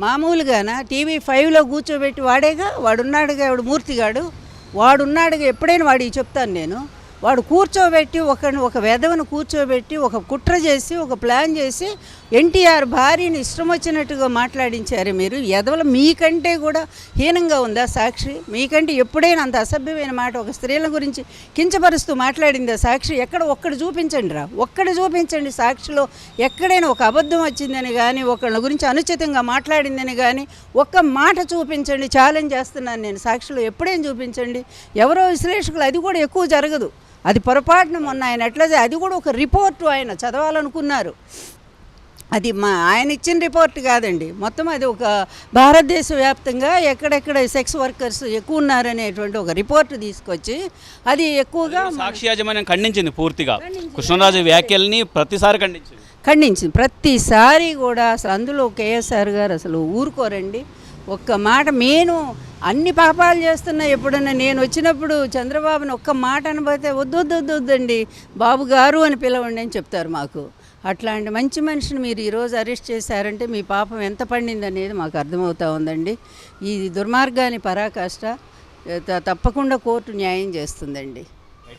మామూలుగానా TV5లో కూర్చోబెట్టి వాడున్నాడుగా వాడు మూర్తిగాడు వాడున్నాడుగా ఎప్పుడైనా వాడికి చెప్తాను నేను. వాడు కూర్చోబెట్టి ఒక వెధవను కూర్చోబెట్టి ఒక కుట్ర చేసి ఒక ప్లాన్ చేసి ఎన్టీఆర్ భార్యని ఇష్టం వచ్చినట్టుగా మాట్లాడించారు మీరు. ఎదవల మీకంటే కూడా హీనంగా ఉందా సాక్షి? మీకంటే ఎప్పుడైనా అంత అసభ్యమైన మాట ఒక స్త్రీల గురించి కించపరుస్తూ మాట్లాడిందా సాక్షి? ఒక్కడు చూపించండి సాక్షిలో ఎక్కడైనా ఒక అబద్ధం వచ్చిందని కానీ ఒకళ్ళ గురించి అనుచితంగా మాట్లాడిందని కానీ ఒక్క మాట చూపించండి. ఛాలెంజ్ చేస్తున్నాను నేను. సాక్షిలో ఎప్పుడైనా చూపించండి. ఎవరో విశ్లేషకులు అది కూడా ఎక్కువ జరగదు. అది పొరపాటున మొన్న ఆయన అది కూడా ఒక రిపోర్టు ఆయన చదవాలనుకున్నారు. అది ఆయన ఇచ్చిన రిపోర్ట్ కాదండి, మొత్తం అది ఒక భారతదేశ వ్యాప్తంగా ఎక్కడెక్కడ సెక్స్ వర్కర్స్ ఎక్కువ ఉన్నారనేటువంటి ఒక రిపోర్ట్ తీసుకొచ్చి అది ఎక్కువగా సాక్షి యాజమాన్యం ఖండించింది పూర్తిగా. కృష్ణరాజు వ్యాఖ్యల్ని ఖండించింది ప్రతిసారి కూడా. అసలు అందులో కేఎస్ఆర్ గారు అసలు ఊరుకోరండి. ఒక్క మాట అన్ని పాపాలు చేస్తున్నా ఎప్పుడన్నా నేను వచ్చినప్పుడు చంద్రబాబుని ఒక్క మాట అనబోతే వద్దండి బాబు గారు అని పిలవండి అని చెప్తారు మాకు. అట్లాంటి మంచి మనిషిని మీరు ఈరోజు అరెస్ట్ చేశారంటే మీ పాపం ఎంత పండింది అనేది మాకు అర్థమవుతూ ఉందండి. ఈ దుర్మార్గాన్ని పరాకాష్ట తప్పకుండా కోర్టు న్యాయం చేస్తుందండి.